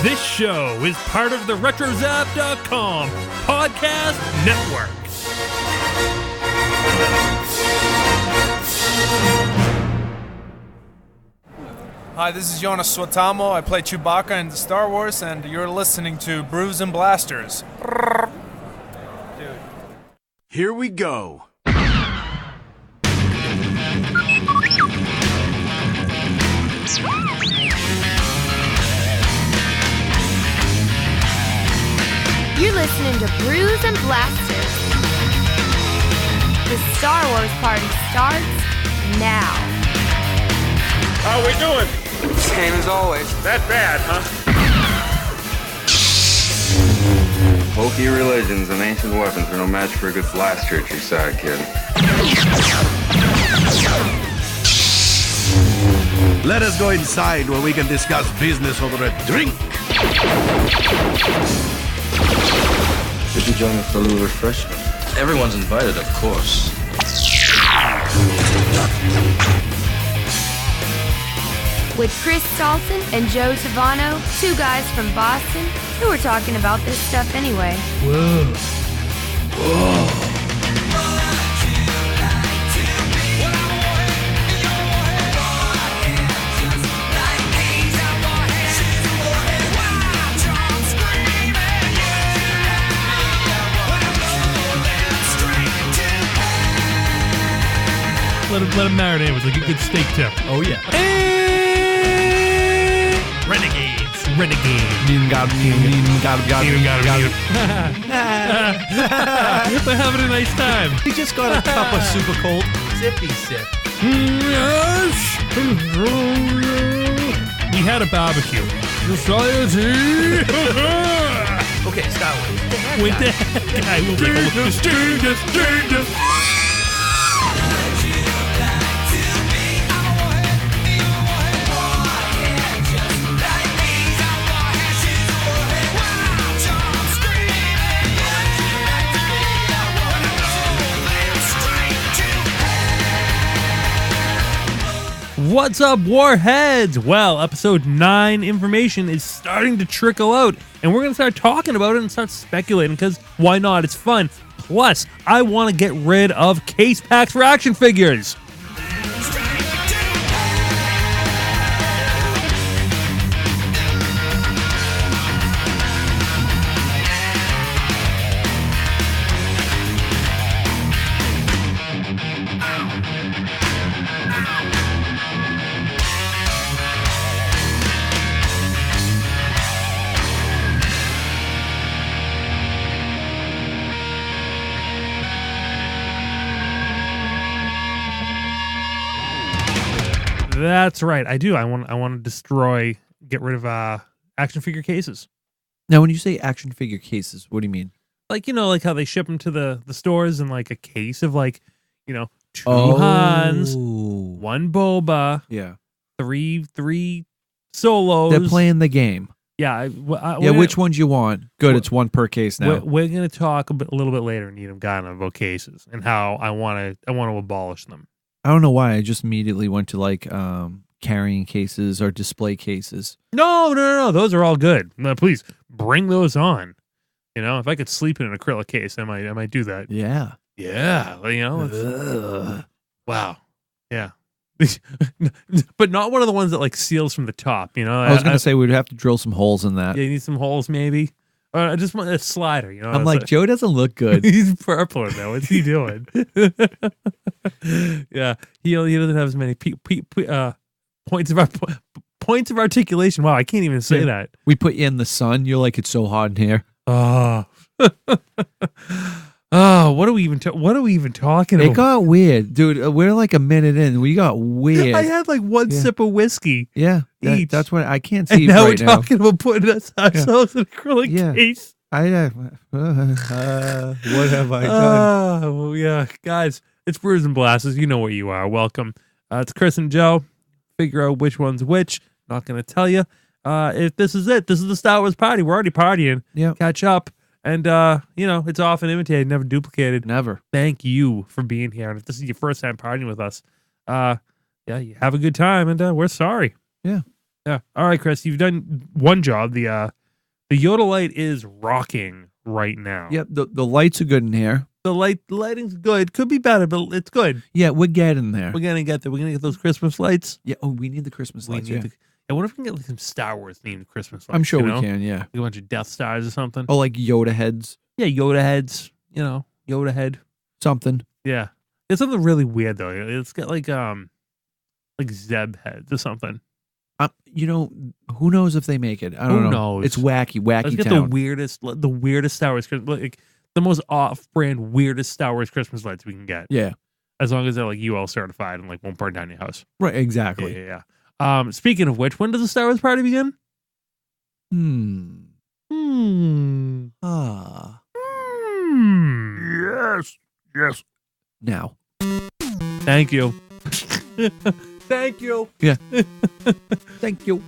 This show is part of the RetroZap.com podcast network. Hi, this is Jonas Suotamo. I play Chewbacca in Star Wars, and you're listening to Brews and Blasters. Dude. Here we go. You're listening to Brews and Blasters. The Star Wars party starts now. How we doing? Same as always. That bad, huh? Hokey religions and ancient weapons are no match for a good blaster at your side, kid. Let us go inside where we can discuss business over a drink. Did you join us for a little refreshment? Everyone's invited, of course. With Chris Salton and Joe Tavano, two guys from Boston who are talking about this stuff anyway. Let him marinate with like a good steak tip. Oh, yeah. Renegades. Even got him. We're having a nice time. He just got a cup of super cold zippy sip. Yes. We had a barbecue. Society. Okay, stop With the guy will take a look. What's up, Warheads? Well, episode 9 information is starting to trickle out, and we're going to start talking about it and start speculating, because why not? It's fun. Plus, I want to get rid of case packs for action figures. That's right. I do. I want to get rid of action figure cases. Now, when you say action figure cases, what do you mean? Like, like how they ship them to the stores in like a case of like, 2 Hans, 1 Boba, Yeah. three solos. They're playing the game. Yeah. Which ones you want? Good, it's one per case now. We're going to talk a little bit later in Needham Guide about cases and how I want to abolish them. I don't know why. I just immediately went to like carrying cases or display cases. No. Those are all good. No, please bring those on. If I could sleep in an acrylic case, I might do that. Yeah. Yeah. Wow. Yeah. But not one of the ones that like seals from the top. I was going to say we'd have to drill some holes in that. Yeah, you need some holes maybe. I just want a slider. I'm like, Joe doesn't look good. He's purple now. What's he doing? Yeah, he doesn't have as many points of articulation. Wow, I can't even say that. We put you in the sun. You're like, it's so hot in here. Oh, what are we even talking about? It got weird, dude. We're like a minute in. We got weird. I had like one sip of whiskey. Yeah, each. That's what I can't see. And now right we're talking about putting ourselves in an acrylic case. What have I done? Well, yeah, guys, it's Brews and Blasters. You know where you are. Welcome. It's Chris and Joe. Figure out which one's which. Not going to tell you. If this is it, this is the Star Wars party. We're already partying. Yeah. Catch up. And, it's often imitated, never duplicated. Never. Thank you for being here. And if this is your first time partying with us, you have a good time. And we're sorry. Yeah. Yeah. All right, Chris, you've done one job. The Yoda light is rocking right now. Yep, the lights are good in here. The lighting's good. Could be better, but it's good. Yeah, we're getting there. We're gonna get there. We're gonna get those Christmas lights. Yeah. Oh, we need the Christmas lights. Yeah. I wonder if we can get like some Star Wars themed Christmas lights. I'm sure you we know? can. Yeah. Like a bunch of Death Stars or something. Oh, like Yoda heads. Yeah, Yoda heads. You know, Yoda head. Something. Yeah, it's something really weird though. It's got like Zeb heads or something. You know, who knows if they make it? I don't know. Who knows? It's wacky Let's get town. the weirdest Star Wars Christmas, like the most off-brand weirdest Star Wars Christmas lights we can get. Yeah. As long as they're like UL certified and like won't burn down your house. Right. Exactly. Yeah. Speaking of which, when does the Star Wars party begin? Yes. Now. Thank you. Thank you. Yeah. Thank you.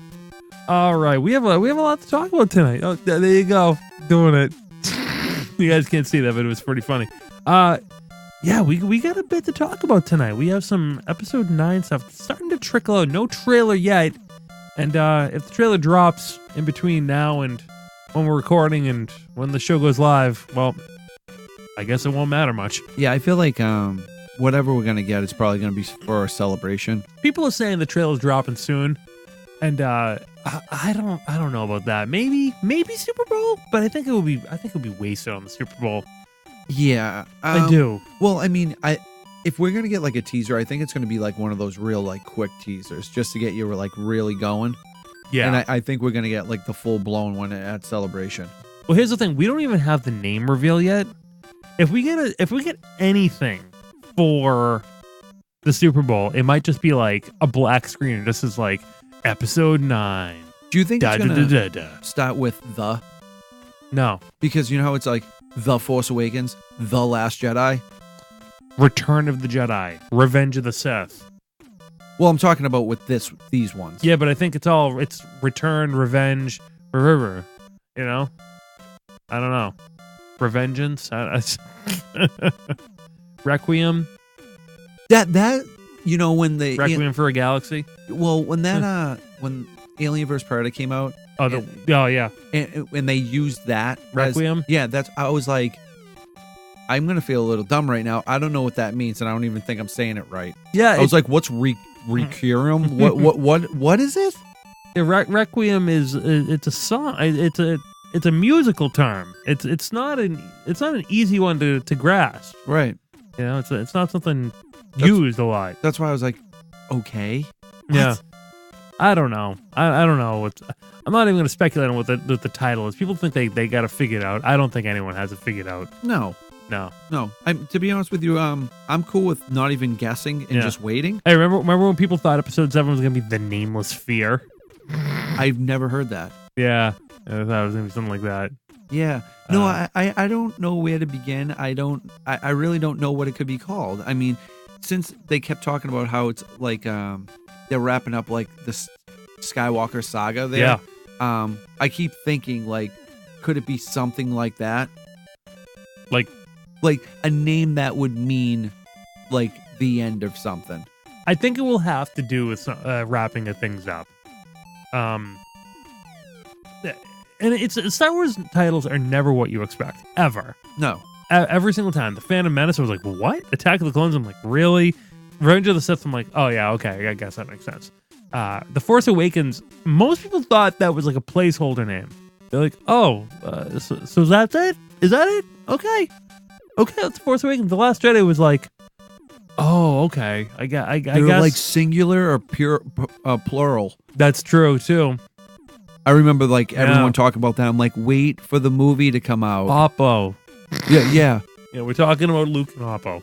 All right, we have a lot to talk about tonight. Oh, there you go, doing it. You guys can't see that, but it was pretty funny. Yeah, we got a bit to talk about tonight. We have some episode 9 stuff starting to trickle out. No trailer yet, and if the trailer drops in between now and when we're recording and when the show goes live, well, I guess it won't matter much. Yeah, I feel like whatever we're gonna get is probably gonna be for a celebration. People are saying the trailer's dropping soon, and I don't know about that. Maybe Super Bowl, but I think it would be wasted on the Super Bowl. Yeah, I do. Well, I mean, if we're gonna get like a teaser, I think it's gonna be like one of those real like quick teasers, just to get you like really going. Yeah, and I think we're gonna get like the full blown one at Celebration. Well, here's the thing: we don't even have the name reveal yet. If we get anything for the Super Bowl, it might just be like a black screen. This is like episode 9. Do you think it's gonna start with the? No, because you know how it's like The Force Awakens, The Last Jedi, Return of the Jedi, Revenge of the Sith. Well, I'm talking about with these ones. Yeah, but I think it's Return, Revenge, you know? I don't know. Revengeance? Requiem? That you know when they Requiem for a Galaxy? Well, when that when Alien vs. Predator came out. Oh, yeah. And they used that Requiem? I was like, I'm going to feel a little dumb right now. I don't know what that means, and I don't even think I'm saying it right. Yeah. I was like, what's Requiem? what is it? Yeah, Requiem is it's a song. It's a musical term. It's not an easy one to grasp. Right. You know, it's not something used a lot. That's why I was like, okay. Yeah. I don't know. I don't know. I'm not even going to speculate on what the title is. People think they got to figure it out. I don't think anyone has it figured out. No. To be honest with you, I'm cool with not even guessing and just waiting. Hey, remember when people thought episode 7 was going to be The Nameless Fear? I've never heard that. Yeah. I thought it was going to be something like that. Yeah. No, I don't know where to begin. I really don't know what it could be called. I mean, since they kept talking about how it's like they're wrapping up like this Skywalker saga there. Yeah. I keep thinking like, could it be something like that? Like a name that would mean like the end of something. I think it will have to do with wrapping of things up. And it's Star Wars titles are never what you expect ever. No. Every single time. The Phantom Menace, I was like, what? Attack of the Clones, I'm like, really? Revenge of the Sith, I'm like, oh yeah, okay, I guess that makes sense. The Force Awakens, most people thought that was like a placeholder name. They're like, oh, so that's it? Is that it? Okay, that's The Force Awakens. The Last Jedi was like, oh, okay, I guess. Like singular or pure plural. That's true too. I remember like everyone talking about that. I'm like, wait for the movie to come out. Oppo. Yeah. Yeah, we're talking about Luke and Oppo.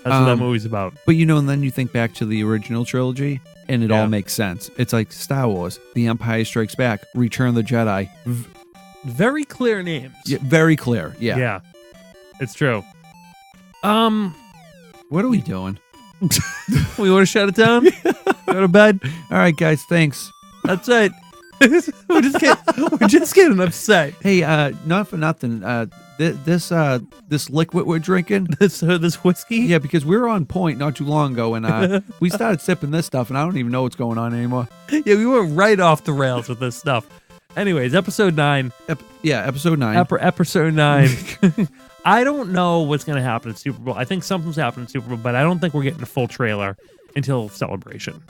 That's what that movie's about. But you know, and then you think back to the original trilogy, and it all makes sense. It's like Star Wars, The Empire Strikes Back, Return of the Jedi. Very clear names. Yeah, very clear. Yeah. Yeah. It's true. What are we doing? We want to shut it down? Go to bed? All right, guys. Thanks. That's it. we're just getting upset. Hey, not for nothing. This liquid we're drinking. This whiskey. Yeah, because we were on point not too long ago, and we started sipping this stuff, and I don't even know what's going on anymore. Yeah, we went right off the rails with this stuff. Anyways, episode 9. Episode 9. Episode 9. I don't know what's going to happen at Super Bowl. I think something's happening at Super Bowl, but I don't think we're getting a full trailer until Celebration.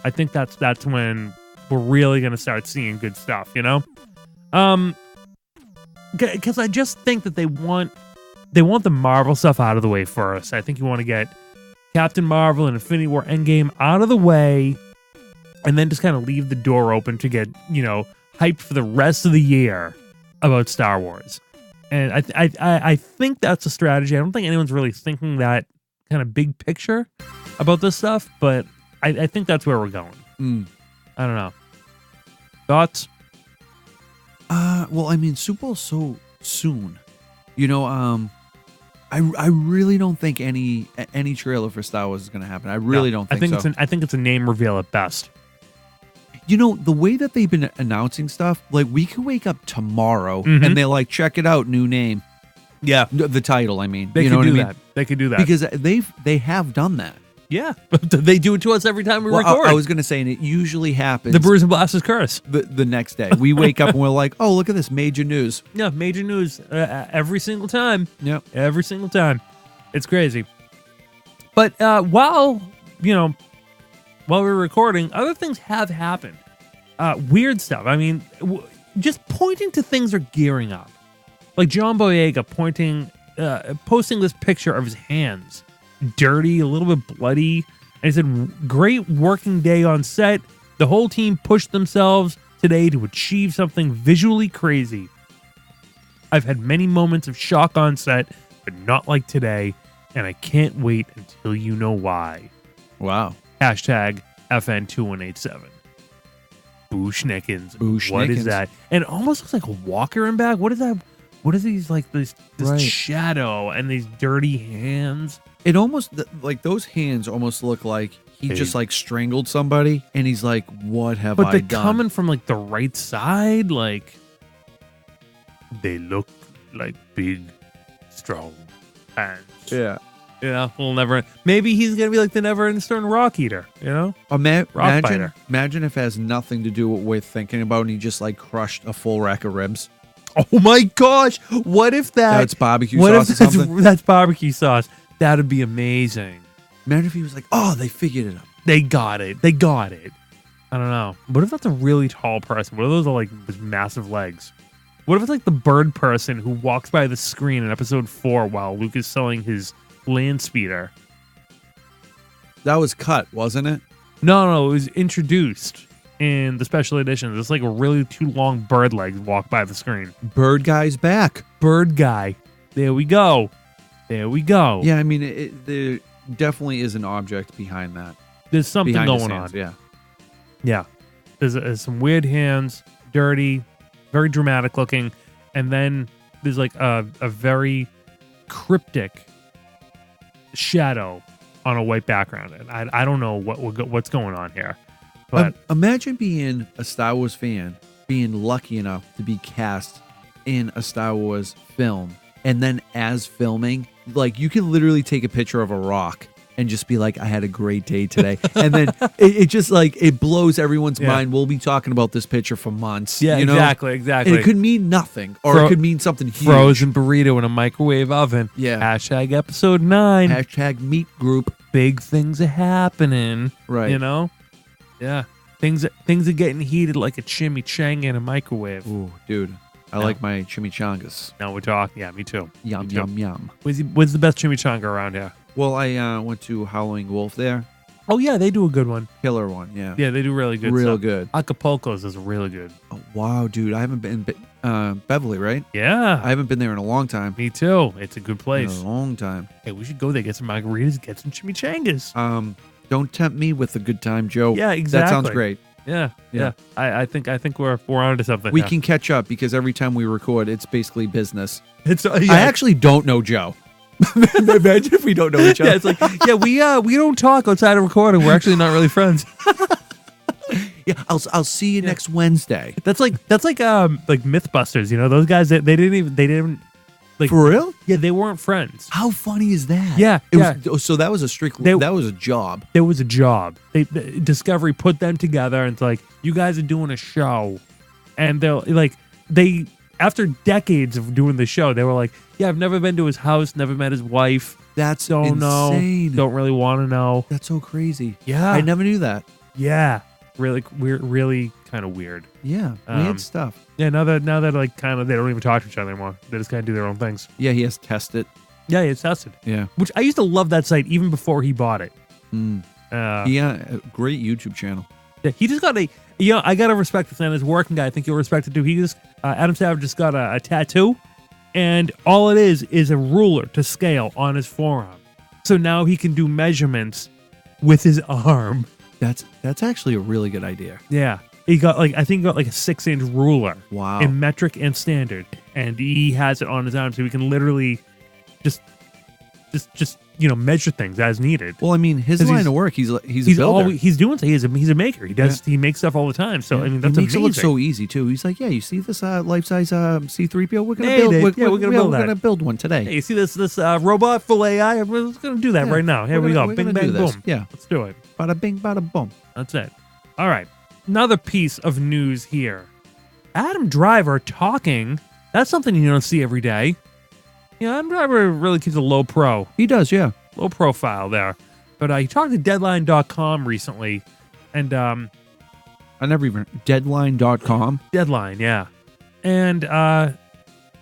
I think that's when we're really going to start seeing good stuff, you know? Because I just think that they want the Marvel stuff out of the way first. I think you want to get Captain Marvel and Infinity War Endgame out of the way, and then just kind of leave the door open to get, hyped for the rest of the year about Star Wars. And I think that's a strategy. I don't think anyone's really thinking that kind of big picture about this stuff, but I think that's where we're going. I don't know. Thoughts? Well, I mean, Super Bowl so soon. I really don't think any trailer for Star Wars is going to happen. I really don't think so. I think it's a name reveal at best. The way that they've been announcing stuff, like we could wake up tomorrow and they're like, check it out, new name. Yeah. The title, I mean. They could do that. They could do that. Because they have done that. Yeah. They do it to us every time we record. I was going to say, and it usually happens. The Brews and Blasters curse. The next day. We wake up and we're like, oh, look at this, major news. Yeah, major news every single time. Yep. Every single time. It's crazy. But while we're recording, other things have happened. Weird stuff. I mean, just pointing to things are gearing up. Like John Boyega posting this picture of his hands. Dirty, a little bit bloody. And he said, great working day on set. The whole team pushed themselves today to achieve something visually crazy. I've had many moments of shock on set, but not like today. And I can't wait until you know why. Wow. Hashtag FN2187. Boo Schnickens. What is that? And it almost looks like a walker in back. What is that? What is these, like, this shadow and these dirty hands? It almost, like, those hands almost look like he just, like, strangled somebody, and he's like, what have I done? But they're coming from, like, the right side, like, they look like big, strong hands. Yeah. Yeah, we'll never. Maybe he's gonna be like the never-ending Stern Rock Eater, Imagine if it has nothing to do with what we're thinking about, and he just like crushed a full rack of ribs. Oh my gosh! What if that's barbecue sauce or something? That's barbecue sauce. That'd be amazing. Imagine if he was like, "Oh, they figured it out. They got it. They got it." I don't know. What if that's a really tall person? What if those are like with massive legs? What if it's like the bird person who walks by the screen in episode 4 while Luke is selling his land speeder? That was cut, wasn't it? No, it was introduced in the special editions. It's like a really two long bird legs walk by the screen. Bird guy's back. Bird guy. There we go. Yeah, I mean, there definitely is an object behind that. There's something going on. Yeah. There's some weird hands, dirty, very dramatic looking, and then there's like a very cryptic shadow on a white background. And I don't know what's going on here. But imagine being a Star Wars fan, being lucky enough to be cast in a Star Wars film, and then as filming, like you can literally take a picture of a rock and just be like, I had a great day today. And then it just like, it blows everyone's mind. We'll be talking about this picture for months. Yeah, exactly. And it could mean nothing, or it could mean something huge. Frozen burrito in a microwave oven. Yeah. Hashtag episode 9. Hashtag meat group. Big things are happening. Right. Yeah. Things are getting heated like a chimichanga in a microwave. Ooh, dude. I like my chimichangas. Now we're talking. Yeah, me too. Yum, yum, yum. What's the best chimichanga around here? Well, I went to Howling Wolf there. Oh, yeah, they do a good one. Killer one, yeah. Yeah, they do really good Real stuff. good. Acapulco's is really good. Oh, wow, dude. I haven't been Beverly, right? Yeah. I haven't been there in a long time. Me too. It's a good place. In a long time. Hey, we should go there, get some margaritas, get some chimichangas. Don't tempt me with a good time, Joe. Yeah, exactly. That sounds great. Yeah. I think we're onto something. We can catch up because every time we record, it's basically business. It's I actually don't know Joe. Imagine if we don't know each other. Yeah, it's like we don't talk outside of recording. We're actually not really friends. Yeah, I'll see you next Wednesday. That's like Mythbusters, you know, those guys that they didn't like For real? Yeah, they weren't friends. How funny is that? Yeah, So that was a that was a job. There was a job. Discovery put them together and it's like, you guys are doing a show. And they after decades of doing the show, they were like, yeah, I've never been to his house, never met his wife. That's don't insane. Know. Don't really want to know. That's so crazy. Yeah. I never knew that. Yeah. Really weird, really kind of weird. Yeah. Weird stuff. Yeah, now that like kind of they don't even talk to each other anymore. They just kind of do their own things. Yeah, he has tested. Yeah, it's tested. Yeah. Which I used to love that site even before he bought it. A great YouTube channel. Yeah, he just got I gotta respect this man. As a working guy, I think you'll respect it too. He just Adam Savage just got a tattoo, and all it is a ruler to scale on his forearm. So now he can do measurements with his arm. That's actually a really good idea. Yeah. He got like a 6-inch ruler. Wow. In metric and standard. And he has it on his arm so he can literally just measure things as needed. Well, I mean, his line of work, he's a builder. Always, he's doing he's a maker. He makes stuff all the time. So I mean, that's he makes amazing. it look so easy too. He's like, yeah, you see this life-size C-3PO? We're gonna Hey, build. Dave, We're gonna build one today. Hey, you see this robot full AI? We're just gonna do that right now. Here we go. We're Bing, gonna bang, do this. boom. Yeah. Let's do it. Bada bing, bada boom. That's it. All right. Another piece of news here. Adam Driver talking. That's something you don't see every day. Yeah, Adam Driver really keeps a low pro. He does, yeah. Low profile there. But he talked to Deadline.com recently. And I never even... Deadline.com? Deadline, yeah. And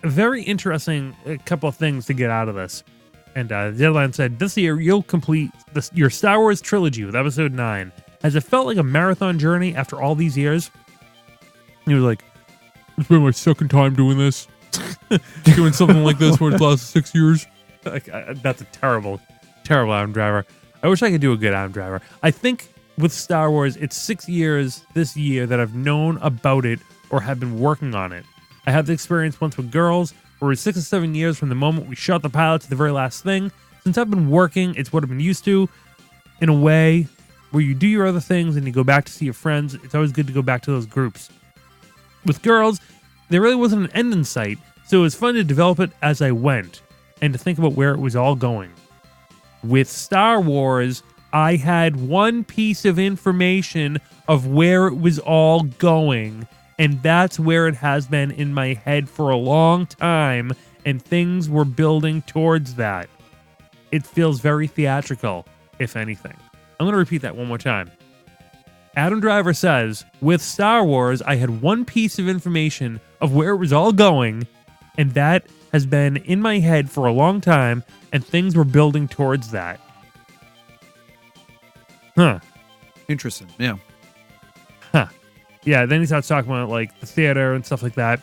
very interesting couple of things to get out of this. And Deadline said, this year you'll complete your Star Wars trilogy with Episode 9. Has it felt like a marathon journey after all these years? He was like, it's been my second time doing this. Doing something like this for the last 6 years. That's a terrible Adam Driver. I wish I could do a good Adam Driver. I think with Star Wars, it's 6 years this year that I've known about it or have been working on it. I had the experience once with girls, where it was 6 or 7 years from the moment we shot the pilot to the very last thing. Since I've been working, it's what I've been used to. In a way, where you do your other things and you go back to see your friends, it's always good to go back to those groups. With girls, there really wasn't an end in sight, so it was fun to develop it as I went and to think about where it was all going. With Star Wars, I had one piece of information of where it was all going, and that's where it has been in my head for a long time, and things were building towards that. It feels very theatrical, if anything. I'm going to repeat that one more time. Adam Driver says, with Star Wars, I had one piece of information of where it was all going, and that has been in my head for a long time, and things were building towards that. Huh. Interesting, yeah. Huh. Yeah, then he starts talking about, like, the theater and stuff like that.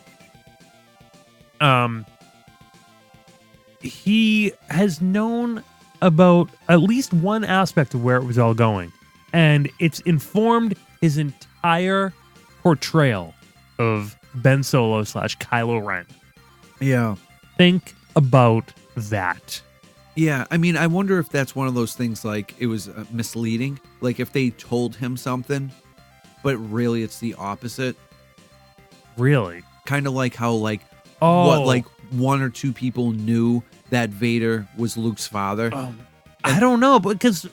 He has known about at least one aspect of where it was all going. And it's informed his entire portrayal of Ben Solo / Kylo Ren. Yeah. Think about that. Yeah, I mean, I wonder if that's one of those things like it was misleading. Like if they told him something, but really it's the opposite. Really? Kind of like how Oh. what one or two people knew that Vader was Luke's father. I don't know, because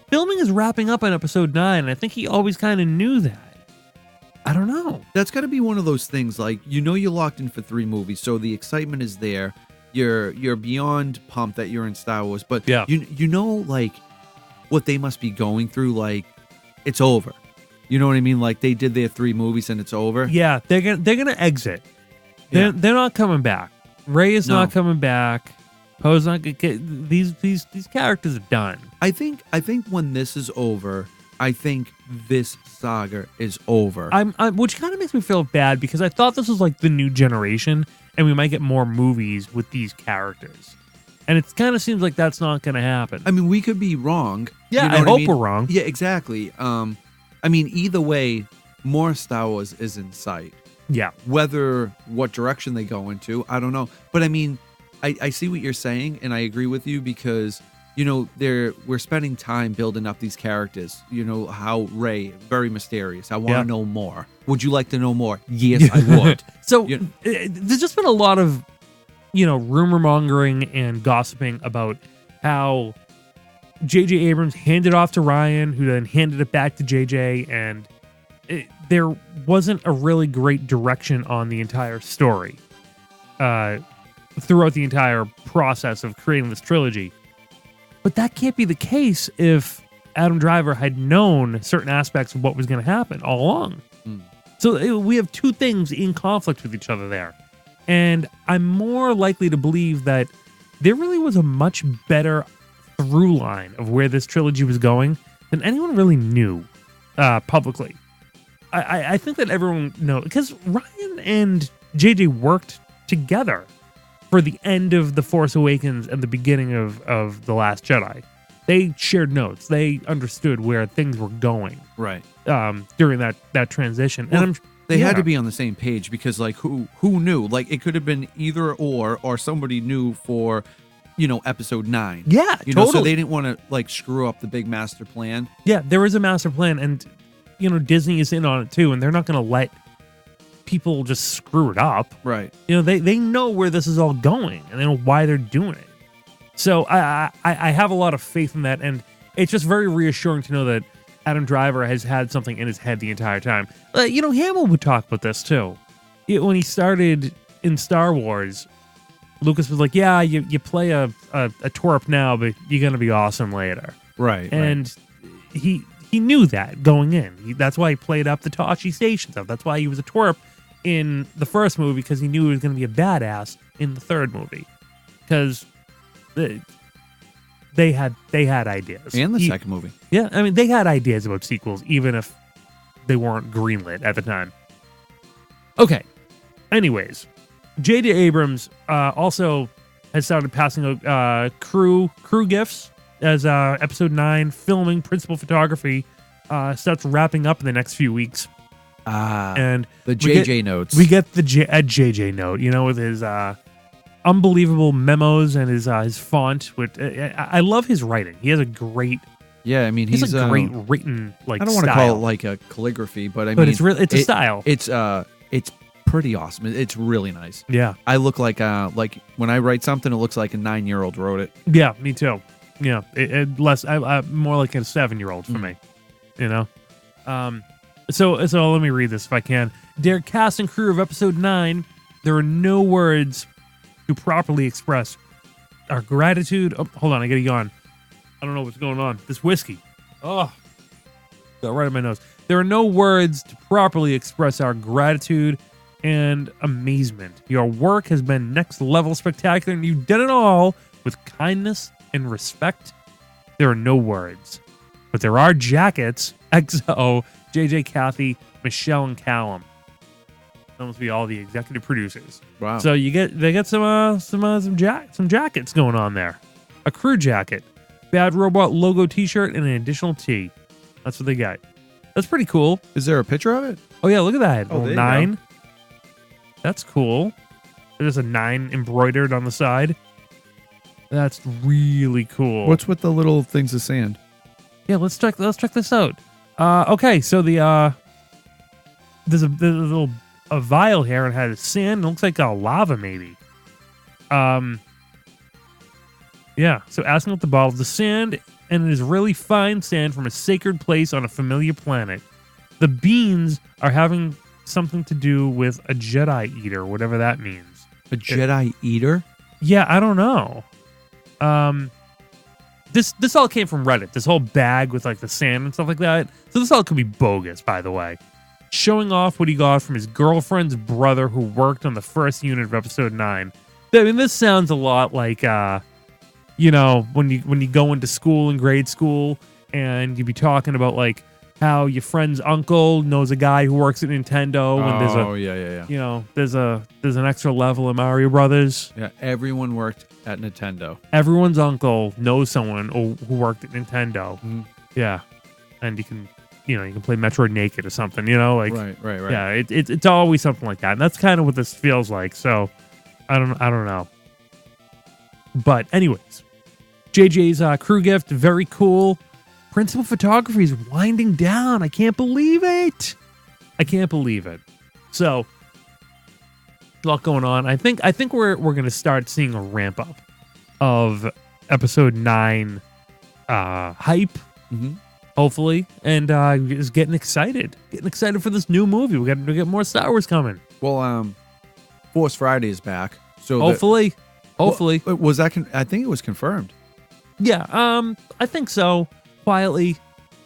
filming is wrapping up on Episode 9, and I think he always kind of knew that. I don't know. That's got to be one of those things, like, you know you're locked in for 3 movies, so the excitement is there. You're beyond pumped that you're in Star Wars, but yeah. you know, like, what they must be going through, like, it's over. You know what I mean? Like, they did their 3 movies and it's over. Yeah, they're gonna exit. They're not coming back. Rey is not coming back. Poe's not these characters are done. I think when this is over, I think this saga is over. Which kind of makes me feel bad because I thought this was like the new generation and we might get more movies with these characters. And it kind of seems like that's not going to happen. I mean, we could be wrong. Yeah, you know I what hope mean? we're wrong. Yeah, exactly. I mean, either way, more Star Wars is in sight. Yeah. Whether what direction they go into, I don't know. But I mean, I see what you're saying, and I agree with you because we're spending time building up these characters. How Rey, very mysterious. I want to know more. Would you like to know more? Yes, I would. So there's just been a lot of, rumor mongering and gossiping about how J.J. Abrams handed off to Ryan, who then handed it back to J.J., and there wasn't a really great direction on the entire story throughout the entire process of creating this trilogy. But that can't be the case if Adam Driver had known certain aspects of what was going to happen all along. So we have two things in conflict with each other there. And I'm more likely to believe that there really was a much better through line of where this trilogy was going than anyone really knew publicly. I think that everyone knows, because Ryan and JJ worked together for the end of The Force Awakens and the beginning of The Last Jedi. They shared notes. They understood where things were going. Right. During that transition. Well, And they had to be on the same page because, like, who knew? Like, it could have been either or somebody knew for, episode 9. Yeah, totally. So they didn't want to, like, screw up the big master plan. Yeah, there is a master plan, and, Disney is in on it too, and they're not going to let people just screw it up. Right. They know where this is all going, and they know why they're doing it. So I have a lot of faith in that, and it's just very reassuring to know that Adam Driver has had something in his head the entire time. Hamill would talk about this too. When he started in Star Wars, Lucas was like, yeah, you play a twerp now, but you're going to be awesome later. Right. And he knew that going in. That's why he played up the Tosche Station stuff. That's why he was a twerp in the first movie, because he knew he was going to be a badass in the third movie. Because they had ideas. And the second movie. Yeah, I mean, they had ideas about sequels, even if they weren't greenlit at the time. Okay. Anyways, J.J. Abrams also has started passing out crew gifts as Episode 9 filming, principal photography starts wrapping up in the next few weeks. And the JJ notes. We get a JJ note, with his unbelievable memos and his font. I love his writing. He has a great. Yeah, I mean, he's a great written I don't want to call it like a calligraphy, but I mean, it's a style. It's pretty awesome. It's really nice. Yeah, I look like when I write something, it looks like a 9-year-old wrote it. Yeah, me too. Yeah, more like a 7-year-old for me. So let me read this if I can. Dear cast and crew of Episode 9, there are no words to properly express our gratitude. Oh, hold on, I gotta yawn. I don't know what's going on. This whiskey. Oh, got right in my nose. There are no words to properly express our gratitude and amazement. Your work has been next level spectacular, and you've done it all with kindness and respect. There are no words, but there are jackets. XO, JJ, Kathy, Michelle, and Callum. That must be all the executive producers. Wow. So they get some jackets going on there. A crew jacket, Bad Robot logo T-shirt, and an additional tee. That's what they got. That's pretty cool. Is there a picture of it? Oh yeah, look at that. Oh, there you 9. go. That's cool. There's a 9 embroidered on the side. That's really cool. What's with the little things of sand? Yeah, let's check this out. Okay, so there's a vial here and has sand. It looks like a lava maybe. Yeah, so asking what the bottle of the sand, and it is really fine sand from a sacred place on a familiar planet. The beans are having something to do with a Jedi eater, whatever that means. A Jedi eater? Yeah, I don't know. This all came from Reddit. This whole bag with like the sand and stuff like that. So this all could be bogus, by the way. Showing off what he got from his girlfriend's brother who worked on the first unit of Episode 9. I mean, this sounds a lot like, when you go into school in grade school and you'd be talking about like how your friend's uncle knows a guy who works at Nintendo. And there's there's an extra level in Mario Brothers. Yeah, everyone worked at Nintendo. Everyone's uncle knows someone who worked at Nintendo. Mm-hmm. Yeah, and you can play Metroid naked or something. Right. Yeah, it's always something like that, and that's kind of what this feels like. So I don't know. But anyways, JJ's crew gift, very cool. Principal photography is winding down. I can't believe it. So, a lot going on. I think we're going to start seeing a ramp up of episode 9 hype, hopefully, and just getting excited for this new movie. We got to get more Star Wars coming. Well, Force Friday is back, so Hopefully. was that? I think it was confirmed. Yeah, I think so. Quietly,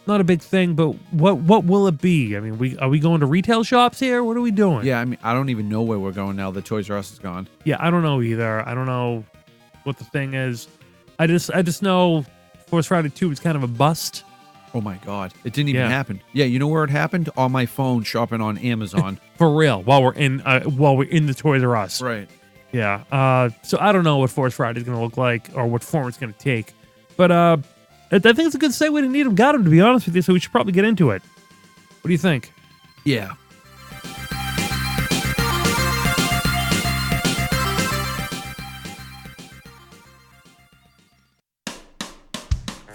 not a big thing, but what will it be? I mean, are we going to retail shops here? What are we doing? Yeah, I mean, I don't even know where we're going now. The Toys R Us is gone. Yeah, I don't know either. I don't know what the thing is. I just know Force Friday 2 was kind of a bust. Oh my God, it didn't even happen. Yeah, you know where it happened? On my phone, shopping on Amazon. For real, while we're in the Toys R Us. Right. Yeah. So I don't know what Force Friday is going to look like or what form it's going to take, but I think it's a good segue to Need 'em, Got 'em, to be honest with you, so we should probably get into it. What do you think? Yeah.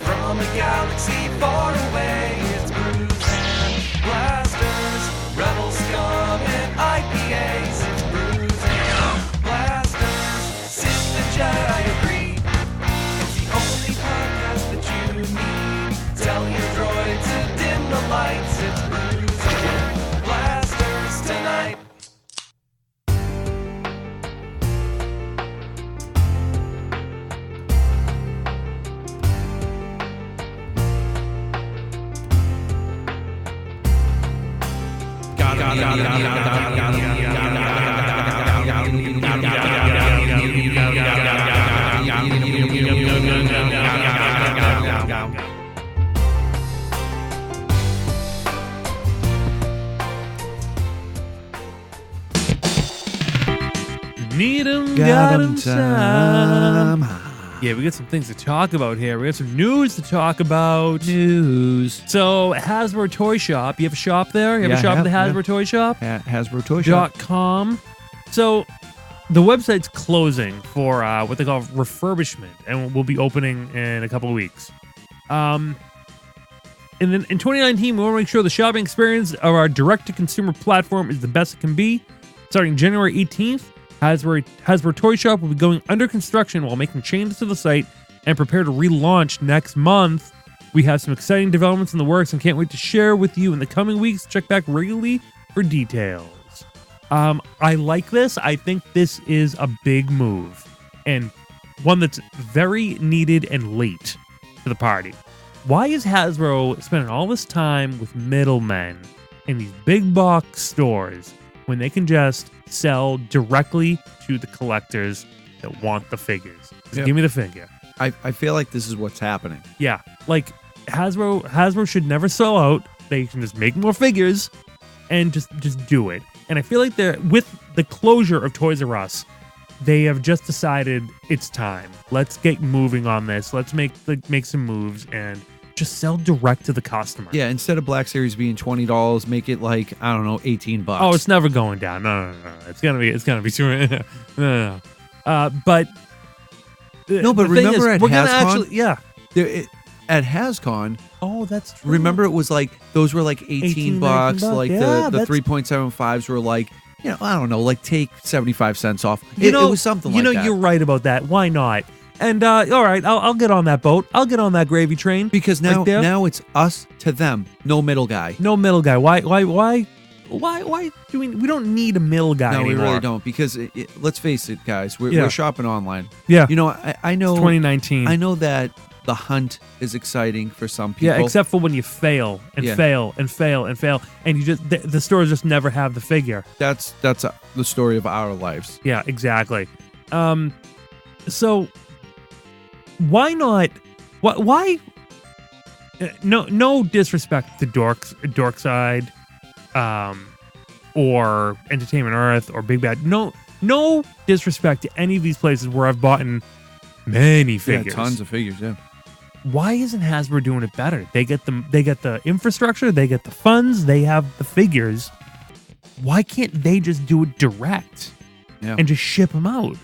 From a galaxy far away, it's Brews and Blasters, Rebel Scum and IPAs. It's Brews and Blasters, Sith and Jedi agree. It's the only podcast that you need. Tell your droid to dim the lights. It's Brews and Blasters tonight. Need 'em, Got got 'em 'em time. time. Yeah, we got some things to talk about here. We got some news to talk about. News. So, Hasbro Toy Shop. You have a shop there? You have a shop at the Hasbro Toy Shop? Hasbro Toy Shop. .com. So, the website's closing for what they call refurbishment, and will be opening in a couple of weeks. And then in 2019, we want to make sure the shopping experience of our direct-to-consumer platform is the best it can be. Starting January 18th, Hasbro Toy Shop will be going under construction while making changes to the site and prepare to relaunch next month. We have some exciting developments in the works and can't wait to share with you in the coming weeks. Check back regularly for details. I like this. I think this is a big move and one that's very needed and late to the party. Why is Hasbro spending all this time with middlemen in these big box stores when they can just sell directly to the collectors that want the figures? Just give me the figure. I feel like this is what's happening. Yeah, like Hasbro should never sell out. They can just make more figures and just do it. And I feel like they're with the closure of Toys R Us, they have just decided it's time. Let's get moving on this. Let's make some moves and just sell direct to the customer. Yeah, instead of Black Series being $20, make it like, I don't know, $18. Oh, it's never going down. No. It's gonna be too. No. But remember at we're gonna HasCon? At HasCon. Oh, that's true. Remember, it was like those were like $18. Like yeah, the 3.75s were like, I don't know, like take 75 cents off. It was something like that. You're right about that. Why not? And all right, I'll get on that boat. I'll get on that gravy train. Because now it's us to them. No middle guy. No middle guy. Why do we don't need a middle guy anymore. No, we really don't. Because let's face it, guys, we're shopping online. Yeah. I know. It's 2019. I know that the hunt is exciting for some people. Yeah, except for when you fail and fail and fail and fail, and you just the stores just never have the figure. That's the story of our lives. Yeah, exactly. So why not? Why? No disrespect to Dorkside, or Entertainment Earth or Big Bad. No disrespect to any of these places where I've bought many figures. Yeah, tons of figures. Yeah. Why isn't Hasbro doing it better? They get the infrastructure, they get the funds, they have the figures. Why can't they just do it direct and just ship them out?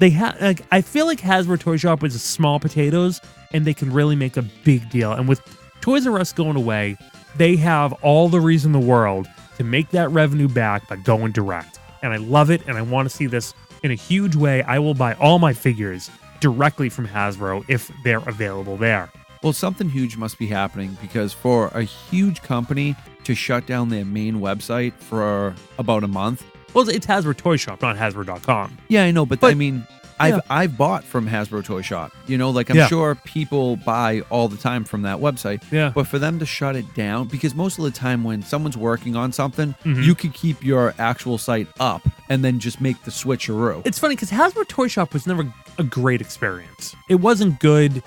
they have. Like, I feel like Hasbro Toy Shop is small potatoes, and they can really make a big deal. And with Toys R Us going away, they have all the reason in the world to make that revenue back by going direct. And I love it, and I want to see this in a huge way. I will buy all my figures directly from Hasbro if they're available there. Well, something huge must be happening, because for a huge company to shut down their main website for about a month. Well, it's Hasbro Toy Shop, not Hasbro.com. Yeah, I know, but I mean, yeah. I've bought from Hasbro Toy Shop. You know, like I'm Yeah. sure people buy all the time from that website. Yeah. But for them to shut it down, because most of the time when someone's working on something, Mhm. you could keep your actual site up and then just make the switcheroo. It's funny because Hasbro Toy Shop was never a great experience. It wasn't good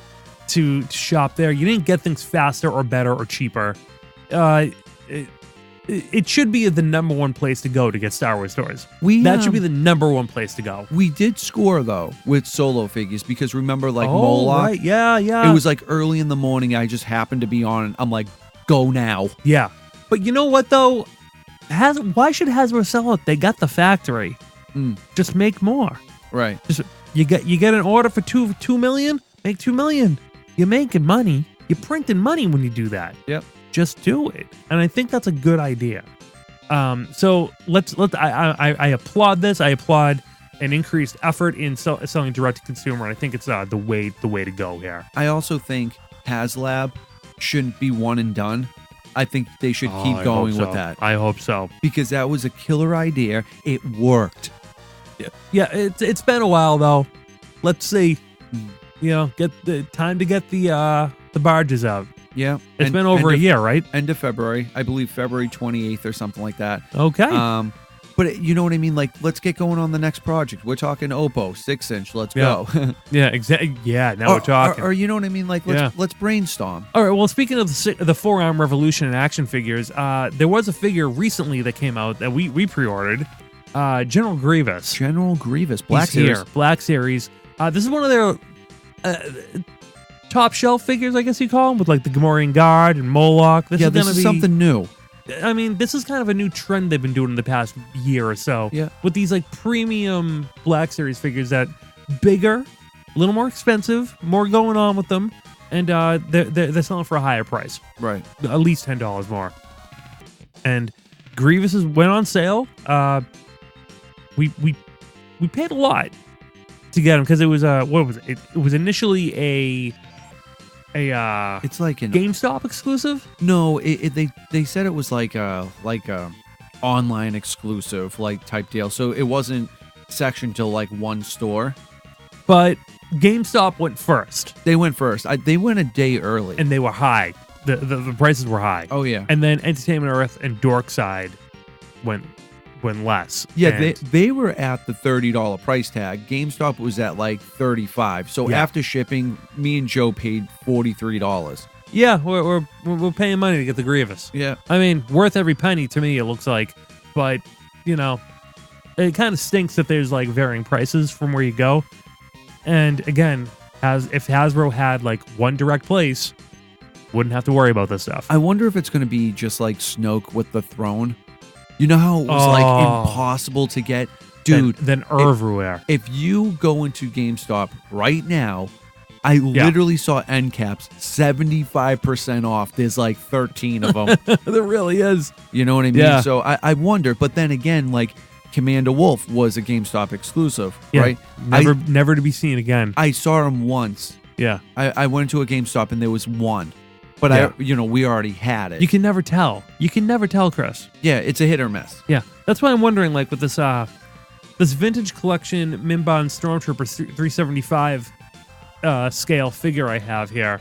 to shop there. You didn't get things faster or better or cheaper. It should be the number one place to go to get Star Wars toys. That should be the number one place to go. We did score though with solo figures, because remember, like Oh, Moloch, right. Yeah. it was like early in the morning. I just happened to be on, and I'm like, go now. Yeah. But you know what though? Why should Hasbro sell it? They got the factory. Just make more. Right. Just you get an order for $2 million, make $2 million. You're making money. You're printing money when you do that. Yep. Just do it. And I think that's a good idea. So I applaud this. I applaud an increased effort in selling direct to consumer. And I think it's the way to go here. I also think HasLab shouldn't be one and done. I think they should keep going with that. I hope so. Because that was a killer idea. It worked. Yeah, it's been a while though. Let's see. You know, get the time to get the barges out. Yeah. It's been over a year, right? End of February. I believe February 28th or something like that. Okay. But you know what I mean? Like, let's get going on the next project. We're talking Oppo, 6-inch. Let's go. Yeah, exactly. Yeah, now we're talking. Or you know what I mean? Like, let's brainstorm. All right, well, speaking of the Forearm Revolution and action figures, there was a figure recently that came out that we pre-ordered. General Grievous. General Grievous. Black He's Series. here. Black Series. This is one of their top shelf figures, I guess you call them, with like the Gamorrean Guard and Moloch. This is something new. I mean, this is kind of a new trend they've been doing in the past year or so. Yeah. With these like premium Black Series figures that bigger, a little more expensive, more going on with them, and they're selling for a higher price. Right. At least $10 more. And Grievous went on sale. We paid a lot to get him because it was what was it? It was initially a It's like an GameStop exclusive. No, they said it was like a online exclusive like type deal. So it wasn't sectioned to like one store. But GameStop went first. They went first. They went a day early, and they were high. The prices were high. Oh yeah. And then Entertainment Earth and Dorkside went less. Yeah, And they were at the $30 price tag. GameStop was at like $35. So Yeah. after shipping, me and Joe paid $43. yeah, we're paying money to get the Grievous. Yeah. I mean, worth every penny to me, it looks like. But, you know, it kind of stinks that there's like varying prices from where you go. And again, if Hasbro had like one direct place, wouldn't have to worry about this stuff. I wonder if it's going to be just like Snoke with the throne. You know how it was like impossible to get? Dude. Then everywhere. If you go into GameStop right now, I literally saw end caps 75% off. There's like 13 of them. There really is. You know what I mean? Yeah. So I wonder. But then again, like Commander Wolf was a GameStop exclusive, Yeah, right? Never to be seen again. I saw him once. Yeah. I went to a GameStop and there was one. But Yeah. we already had it. You can never tell. You can never tell, Chris. Yeah, it's a hit or miss. Yeah. That's why I'm wondering, like, with this this vintage collection Mimban Stormtrooper 375 scale figure I have here.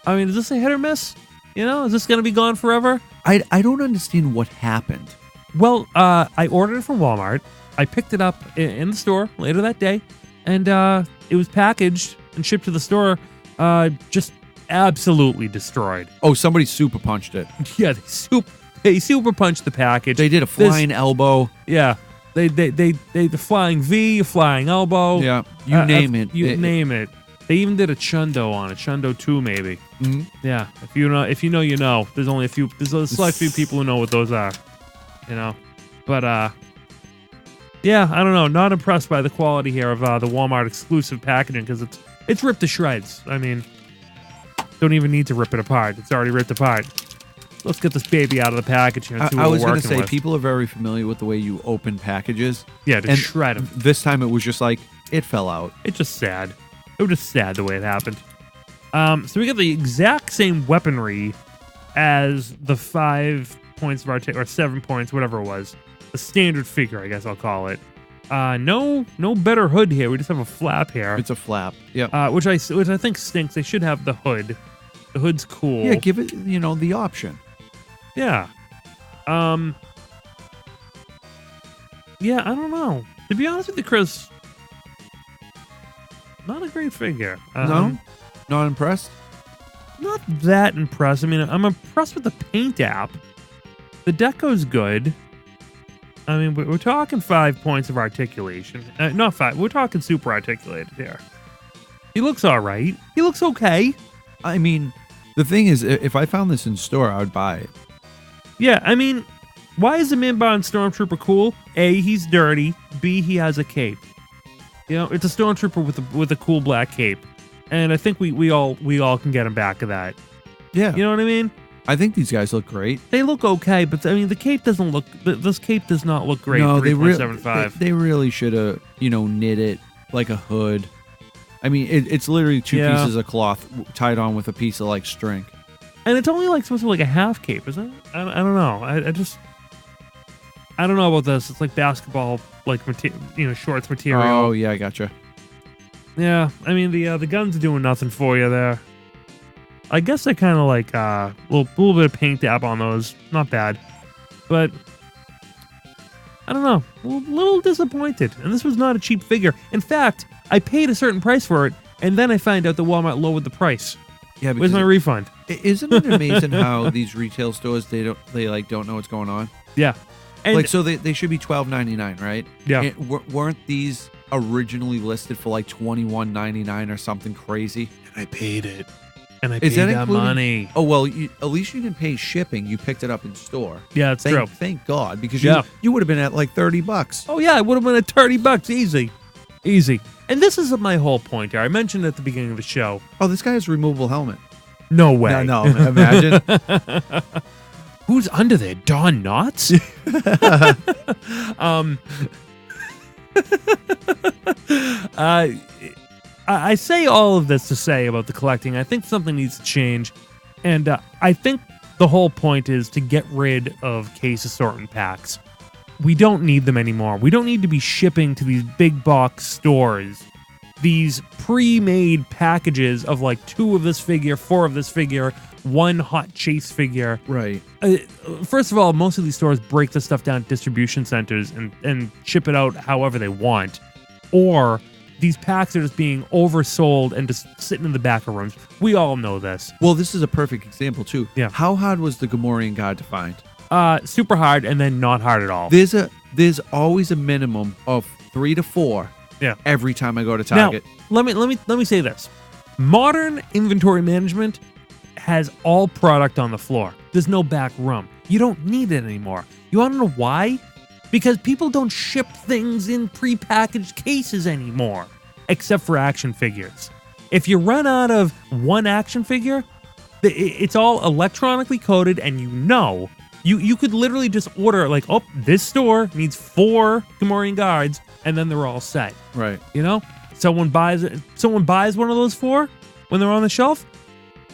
I mean, is this a hit or miss? You know, is this going to be gone forever? I don't understand what happened. Well, I ordered it from Walmart. I picked it up in the store later that day, and it was packaged and shipped to the store, just absolutely destroyed. Oh, somebody super punched it. Yeah, they super punched the package. They did a flying elbow. Yeah, they the flying V, flying elbow. Yeah, you name it. You name it. They even did a Chundo on it, Chundo 2 maybe. Mm-hmm. Yeah, if you know, you know. There's only there's a select few people who know what those are, you know. But Yeah, I don't know. Not impressed by the quality here of the Walmart exclusive packaging because it's ripped to shreds. I mean, don't even need to rip it apart. It's already ripped apart. Let's get this baby out of the package here and see what I was we're going to working say, with. people are very familiar with the way you open packages. Yeah, to and shred them. This time it was just like, it fell out. It's just sad. It was just sad the way it happened. So we got the exact same weaponry as the 5 points of or 7 points, whatever it was. The standard figure, I guess I'll call it. No better hood here. We just have a flap here. It's a flap. Yeah. Which I think stinks. They should have the hood. The hood's cool. Yeah, give it, the option. Yeah. Yeah, I don't know. To be honest with you, Chris, not a great figure. No? Not impressed? Not that impressed. I mean, I'm impressed with the paint app. The deco's good. I mean, we're talking 5 points of articulation. Not 5. We're talking super articulated here. He looks all right. He looks okay. I mean, the thing is, if I found this in store, I would buy it. Yeah, I mean, why is the Minbond Stormtrooper cool? A, he's dirty. B, he has a cape. It's a Stormtrooper with a cool black cape. And I think we all can get him back of that. Yeah. You know what I mean? I think these guys look great. They look okay, but I mean, the cape doesn't look. This cape does not look great. No, 3.75. they really should have, knit it like a hood. I mean, it's literally two pieces of cloth tied on with a piece of like string. And it's only supposed to be like a half cape, isn't it? I don't know. I don't know about this. It's like basketball, like shorts material. Oh yeah, I gotcha. Yeah, I mean the gun's doing nothing for you there. I guess they kind of like a little bit of paint dab on those. Not bad. But I don't know. A little disappointed. And this was not a cheap figure. In fact, I paid a certain price for it, and then I find out that Walmart lowered the price. Yeah, where's my refund? Isn't it amazing how these retail stores don't know what's going on? Yeah. And so they should be $12.99, right? Yeah. And weren't these originally listed for like $21.99 or something crazy? And I paid it. And I Is paid that that money. Oh, well, at least you didn't pay shipping. You picked it up in store. Yeah, it's true. Thank God, because Yeah. you would have been at like $30. Oh, yeah, it would have been at $30 easy. Easy. And this is my whole point here. I mentioned at the beginning of the show. Oh, this guy has a removable helmet. No way. No, imagine. Who's under there? Don Knotts? I say all of this to say about the collecting. I think something needs to change. And I think the whole point is to get rid of case assortment packs. We don't need them anymore. We don't need to be shipping to these big box stores these pre-made packages of like 2 of this figure, 4 of this figure, 1 hot chase figure. Right. First of all, most of these stores break this stuff down at distribution centers and ship it out however they want. Or these packs are just being oversold and just sitting in the back of rooms. We all know this. Well, this is a perfect example, too. Yeah. How hard was the Gamorrean guard to find? Super hard and then not hard at all. There's always a minimum of 3 to 4 every time I go to Target. Now, let me say this. Modern inventory management has all product on the floor. There's no back room. You don't need it anymore. You want to know why? Because people don't ship things in prepackaged cases anymore, except for action figures. If you run out of one action figure, it's all electronically coded, and you could literally just order like, oh, this store needs 4 Gamorrean guards, and then they're all set. Right. Someone buys one of those 4 when they're on the shelf,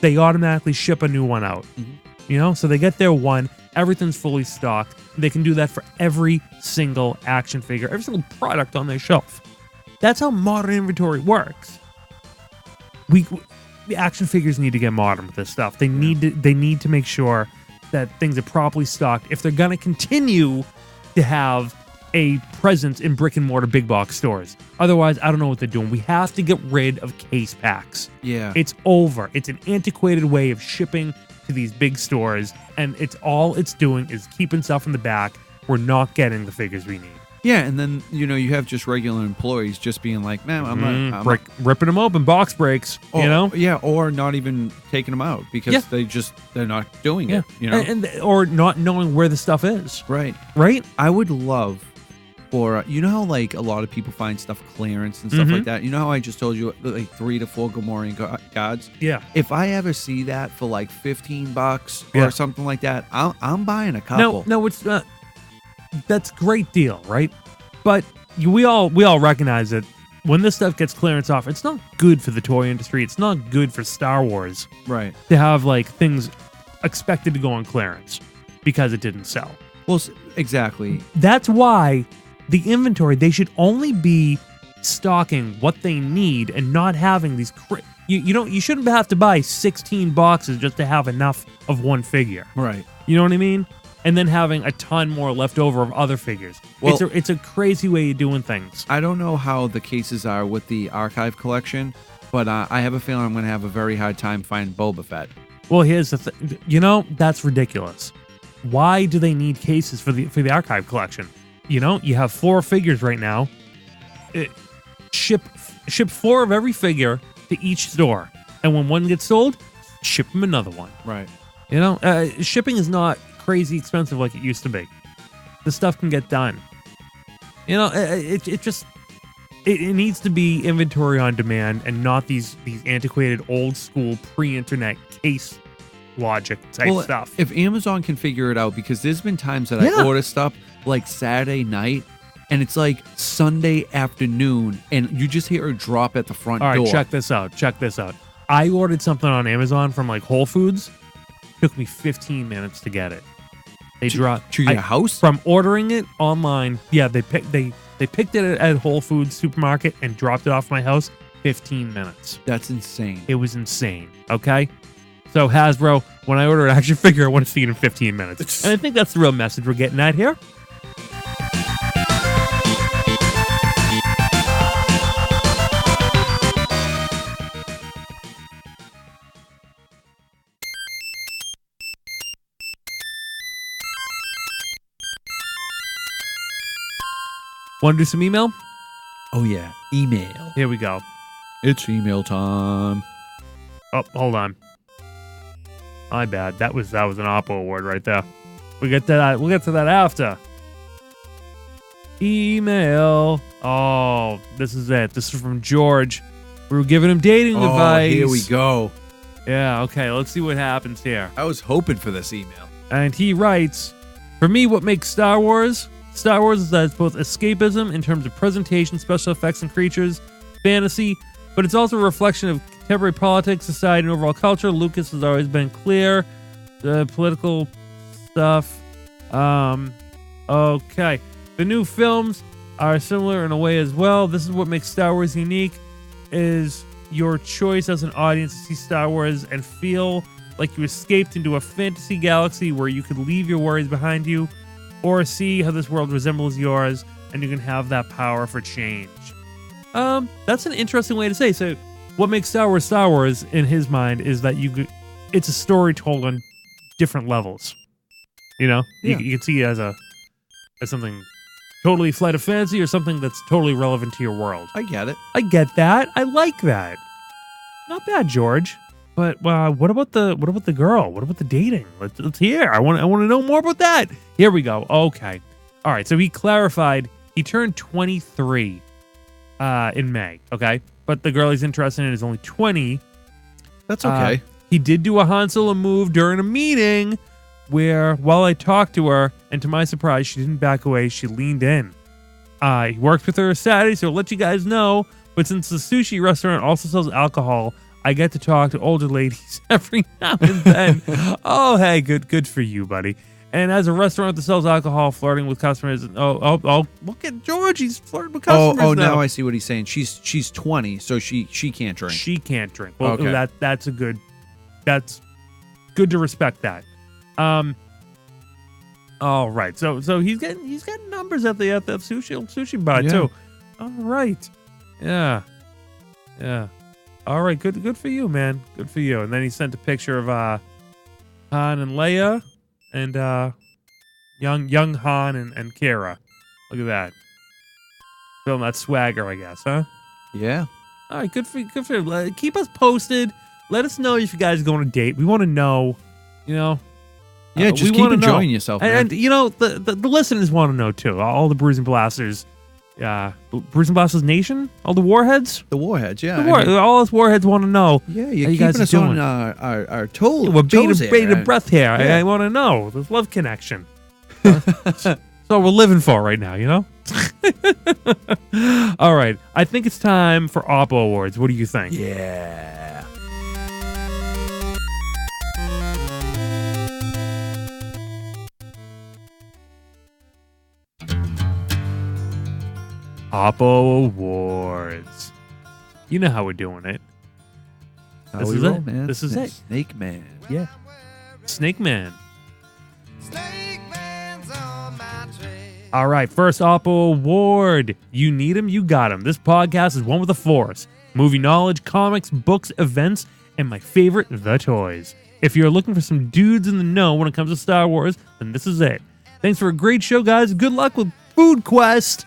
they automatically ship a new one out. Mm-hmm. So they get their one, everything's fully stocked. They can do that for every single action figure, every single product on their shelf. That's how modern inventory works. The action figures need to get modern with this stuff. They need to make sure that things are properly stocked if they're gonna continue to have a presence in brick and mortar big box stores. Otherwise, I don't know what they're doing. We have to get rid of case packs. Yeah. It's over. It's an antiquated way of shipping to these big stores, and it's doing is keeping stuff in the back. We're not getting the figures we need. Yeah, and then you have just regular employees just being like, man, I'm ripping them open, box breaks. Yeah, or not even taking them out because they're not doing it. or not knowing where the stuff is. Right. Right. I would love or you know how like a lot of people find stuff clearance and stuff Mm-hmm. like that. You know how I just told you like 3 to 4 Gamorrean gods. Yeah. If I ever see that for like $15 Yeah. or something like that, I'm buying a couple. No, it's not. That's a great deal, right? But we all recognize that when this stuff gets clearance off, it's not good for the toy industry. It's not good for Star Wars Right. to have like things expected to go on clearance because it didn't sell. Well, exactly. That's why the inventory, they should only be stocking what they need and not having these you shouldn't have to buy 16 boxes just to have enough of one figure. Right. You know what I mean? And then having a ton more left over of other figures. Well, it's a crazy way of doing things. I don't know how the cases are with the archive collection, but I have a feeling I'm going to have a very hard time finding Boba Fett. Well, here's the thing. You know, that's ridiculous. Why do they need cases for the archive collection? You know, you have 4 figures right now. Ship 4 of every figure to each store, and when one gets sold, ship them another one. Right. You know, shipping is not crazy expensive like it used to be. The stuff can get done. You know, it needs to be inventory on demand and not these antiquated old school pre-internet case logic type stuff. If Amazon can figure it out, because there's been times that Yeah. I order stuff like Saturday night and it's like Sunday afternoon and you just hear a drop at the front All right, door. check this out. I ordered something on Amazon from like Whole Foods. Took me 15 minutes to get it. They dropped to your house? From ordering it online. Yeah, they picked it at Whole Foods supermarket and dropped it off my house. 15 minutes. That's insane. It was insane. Okay. So Hasbro, when I order an action figure, I want to see it in 15 minutes. And I think that's the real message we're getting at here. Want to do some email? Oh yeah, email. Here we go. It's email time. Oh, hold on. My bad. That was an Oppo award right there. We'll get to that after. Email. Oh, this is it. This is from George. We were giving him dating advice. Here we go. Yeah, okay. Let's see what happens here. I was hoping for this email. And he writes, for me, what makes Star Wars is that it's both escapism in terms of presentation, special effects and creatures, fantasy, but it's also a reflection of contemporary politics, society, and overall culture. Lucas has always been clear. The political stuff. Okay. The new films are similar in a way as well. This is what makes Star Wars unique, is your choice as an audience to see Star Wars and feel like you escaped into a fantasy galaxy where you could leave your worries behind you, or see how this world resembles yours and you can have that power for change. That's an interesting way to say. So what makes Star Wars in his mind is that it's a story told on different levels. You know, Yeah. you can see it as something totally flight of fantasy or something that's totally relevant to your world. I get it. I get that. I like that. Not bad, George. But what about the girl? What about the dating? Let's hear. I want to know more about that. Here we go. Okay. All right. So he clarified. He turned 23 in May. Okay, but the girl he's interested in is only 20. That's okay. He did do a Han Solo move during a meeting where, while I talked to her, and to my surprise, she didn't back away. She leaned in. He worked with her Saturday, so I'll let you guys know. But since the sushi restaurant also sells alcohol, I get to talk to older ladies every now and then. Oh, hey, good for you, buddy. And as a restaurant that sells alcohol, flirting with customers. Oh, look at George. He's flirting with customers. Oh, now I see what he's saying. She's 20, so she can't drink. She can't drink. Well, Okay. that's good to respect that. All right. So he's getting numbers at the sushi bar Yeah. too. All right. Yeah. All right. Good for you, man. Good for you. And then he sent a picture of Han and Leia and young Han and Kira. Look at that. Feeling that swagger, I guess, huh? Yeah. All right, good for you. Keep us posted. Let us know if you guys go on a date. We want to know, Yeah, just we keep wanna know. enjoying yourself, man. And you know, the listeners want to know too. All the Brews and Blasters, Brews and Blasters Nation, all the Warheads. The Warheads, yeah. All us Warheads want to know. Yeah, how you're you guys keeping us doing. on our toes. We're toes bated here. breath here. Yeah. I want to know. This love connection. That's what we're living for right now, you know? All right. I think it's time for Oppo Awards. What do you think? Yeah. Oppo Awards. You know how we're doing it. How This we is roll, it. man. This is it. Snake Man. Yeah. Snake Man. All right, first Oppo Award. You need him, you got him. This podcast is one with the force. Movie knowledge, comics, books, events, and my favorite, the toys. If you're looking for some dudes in the know when it comes to Star Wars, then this is it. Thanks for a great show, guys. Good luck with Food Quest.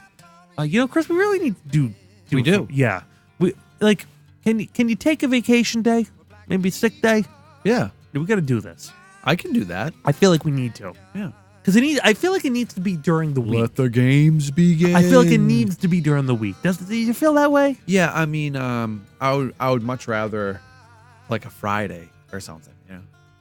You know, Chris, we really need to do We do. Yeah. We like. Can you take a vacation day? Maybe a sick day? Yeah, We got to do this. I can do that. I feel like we need to. Yeah. Because I feel like it needs to be during the week. Let the games begin. I feel like it needs to be during the week. Do you feel that way? Yeah, I mean, I would much rather like a Friday or something.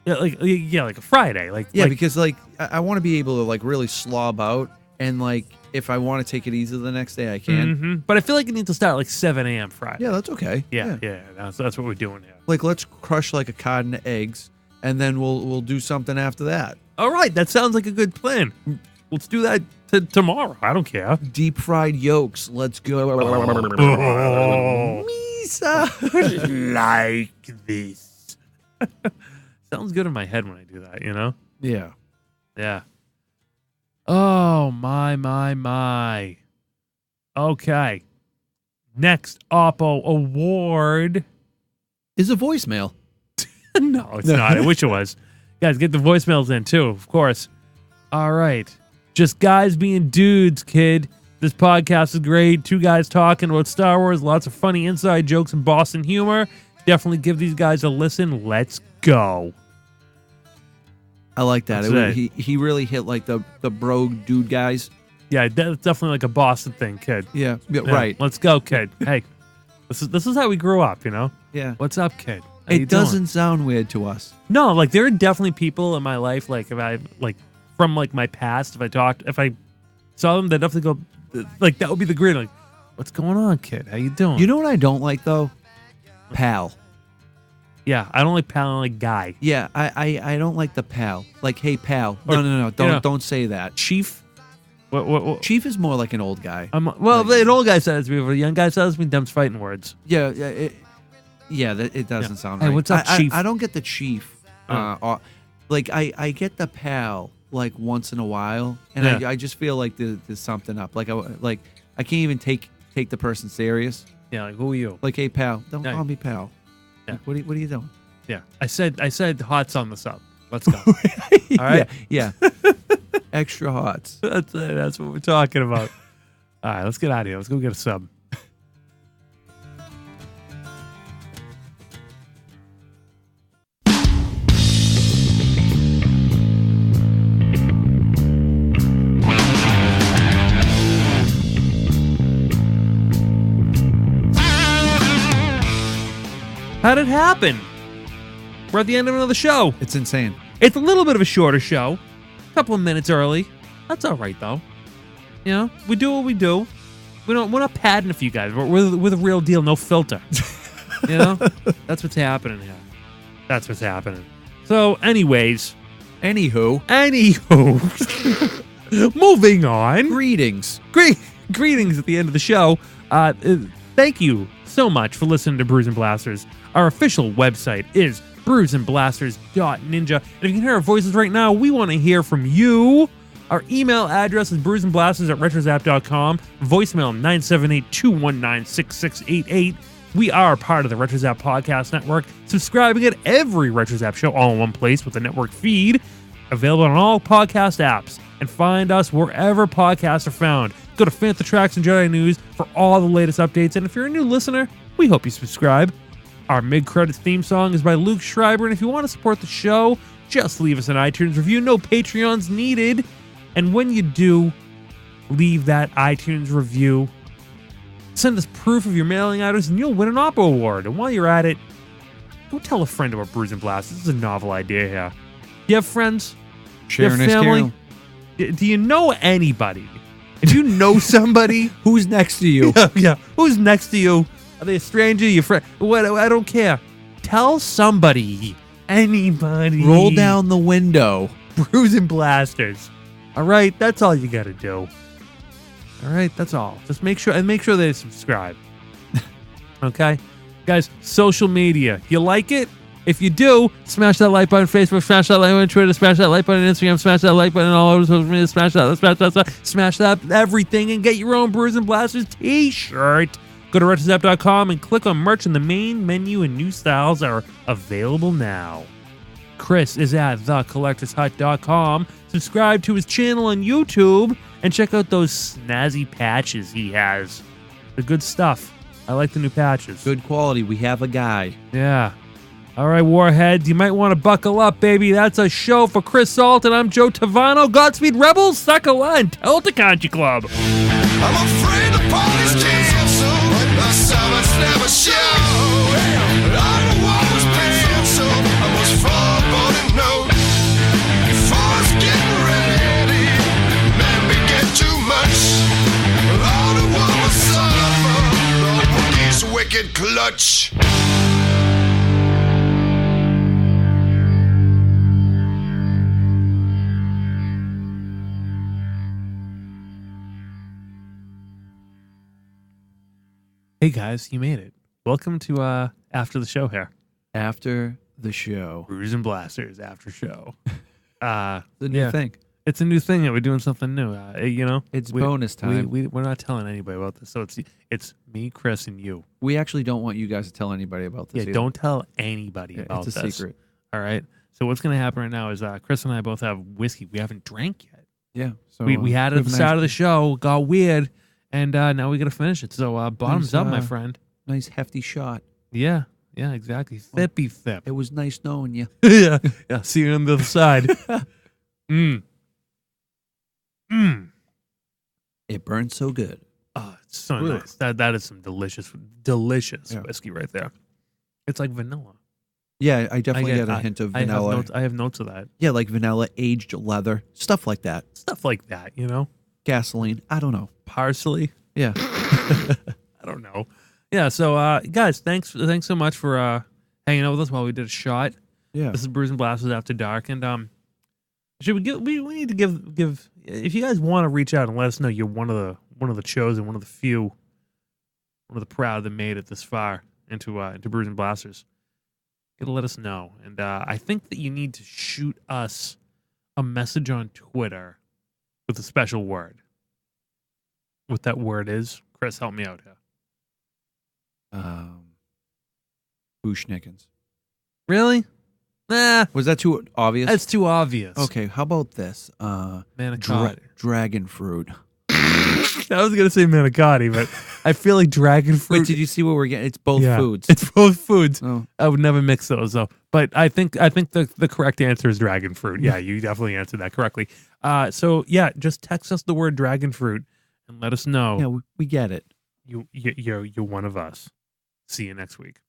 Yeah. Like a Friday. Because I want to be able to like really slob out, and like if I want to take it easy the next day, I can. Mm-hmm. But I feel like it needs to start like 7 a.m. Friday. Yeah, that's okay. Yeah. That's what we're doing here. Like let's crush like a carton of eggs, and then we'll do something after that. All right, that sounds like a good plan. Let's do that tomorrow. I don't care. Deep fried yolks. Let's go. Oh. Misa. Like this. Sounds good in my head when I do that, you know? Yeah. Yeah. Oh, my. Okay. Next Oppo Award. Is a voicemail. No, it's not. I wish it was. Guys, get the voicemails in, too, of course. All right. Just guys being dudes, kid. This podcast is great. Two guys talking about Star Wars. Lots of funny inside jokes and Boston humor. Definitely give these guys a listen. Let's go. I like that. That's it. He really hit like the bro dude guys. Yeah, that's definitely like a Boston thing, kid. Yeah, Yeah, right. Let's go, kid. Hey, this is how we grew up, you know? Yeah. What's up, kid? How you It doing? doesn't sound weird to us. No, like there are definitely people in my life, like if I like from like my past, if I saw them, they definitely go like that would be the grin, like, what's going on, kid? How you doing? You know what I don't like though? Pal. Yeah, I don't like pal, I like guy. Yeah, I don't like the pal. Like, hey pal. Or, No. Don't say that. Chief. What? Chief is more like an old guy. Well, an old guy says me, but a young guy says me, them's fighting words. Yeah, it doesn't sound Hey, right. what's up, Chief? I don't get the chief. Like I get the pal like once in a while, and Yeah. I just feel like there's something up. Like I can't even take the person serious. Yeah, like who are you? Like, hey pal, don't Yeah. call me pal. Yeah. What are you doing? Yeah, I said hot's on the sub. Let's go. All right. Yeah. Extra hots. That's it. That's what we're talking about. All right, let's get out of here. Let's go get a sub. How'd it happen? We're at the end of another show. It's insane. It's a little bit of a shorter show. A couple of minutes early. That's all right, though. You know, we do what we do. We're not padding a few guys. We're the real deal, no filter. You know? That's what's happening here. That's what's happening. So, anyways. Anywho. Moving on. Greetings. Greetings at the end of the show. Thank you so much for listening to Brews and Blasters. Our official website is brewsandblasters.ninja. And if you can hear our voices right now, we want to hear from you. Our email address is brewsandblasters@retrozap.com. Voicemail 978-219-6688. We are part of the RetroZap Podcast Network, subscribing at every RetroZap show all in one place with a network feed. Available on all podcast apps. And find us wherever podcasts are found. Go to Fantha Tracks and Jedi News for all the latest updates. And if you're a new listener, we hope you subscribe. Our mid-credits theme song is by Luke Schreiber. And if you want to support the show, just leave us an iTunes review. No Patreons needed. And when you do leave that iTunes review, send us proof of your mailing address and you'll win an Oppo Award. And while you're at it, go tell a friend about Brews and Blasters. This is a novel idea here. You have friends? Sharing you is have family? caring. Do you know anybody? If you know somebody, Who's next to you? yeah, who's next to you? Are they a stranger? Your friend? What? I don't care. Tell somebody, anybody. Roll down the window. Brews and Blasters. All right, that's all you got to do. All right, that's all. Just make sure they subscribe. Okay, guys. Social media. You like it? If you do, smash that like button on Facebook, smash that like button on Twitter, smash that like button on Instagram, smash that like button on all over social media, smash that everything, and get your own Brews and Blasters t-shirt. Go to retrozap.com and click on merch in the main menu, and new styles are available now. Chris is at thecollectorshut.com. Subscribe to his channel on YouTube and check out those snazzy patches he has. The good stuff. I like the new patches. Good quality. We have a guy. Yeah. All right, Warheads, you might want to buckle up, baby. That's a show for Chris Salt, and I'm Joe Tavano. Godspeed, Rebels. Suck a line. Tell it to Country Club. I'm afraid the party's canceled. The summits never show. But I know I was penciled. I was foreboding note. Force getting ready. Men beget too much. All the world will suffer. The boogie's wicked clutch. Hey, guys, you made it. Welcome to After the Show here. After the show. Brews and Blasters after show. The new thing. It's a new thing that we're doing something new. You know, It's bonus time. We're not telling anybody about this. So it's me, Chris, and you. We actually don't want you guys to tell anybody about this. Yeah, either. don't tell anybody about it's a this. secret. All right. So what's going to happen right now is Chris and I both have whiskey. We haven't drank yet. Yeah. So We had it at the start of the show. Got weird, and now we got to finish it. So bottoms Nice, up, my friend. nice hefty shot. Yeah. Yeah. Exactly. Thippy thip. It was nice knowing you. Yeah. Yeah. See you on the other side. It burns so good. Oh, it's so Ugh. nice. That is some delicious whiskey right there. It's like vanilla. Yeah, I definitely get a hint of vanilla. I have notes of that. Yeah, like vanilla, aged leather, stuff like that. Stuff like that, you know? Gasoline. I don't know. Parsley. Yeah. I don't know. Yeah, so guys, thanks so much for hanging out with us while we did a shot. Yeah. This is Brews and Blasters After Dark, and should we need to give if you guys want to reach out and let us know you're one of the chosen, one of the few, one of the proud that made it this far into Brews and Blasters. You gotta let us know. And I think that you need to shoot us a message on Twitter with a special word. What that word is, Chris, help me out here. Bushnickens. Really? Nah. Was that too obvious? That's too obvious. Okay, how about this? Manicotti. Dragon fruit. I was gonna say manicotti, but I feel like dragon fruit. Wait, did you see what we're getting? It's both foods. It's both foods. Oh. I would never mix those though. But I think the correct answer is dragon fruit. Yeah, you definitely answered that correctly. So yeah, just text us the word dragon fruit and let us know. Yeah, we get it. You're one of us. See you next week.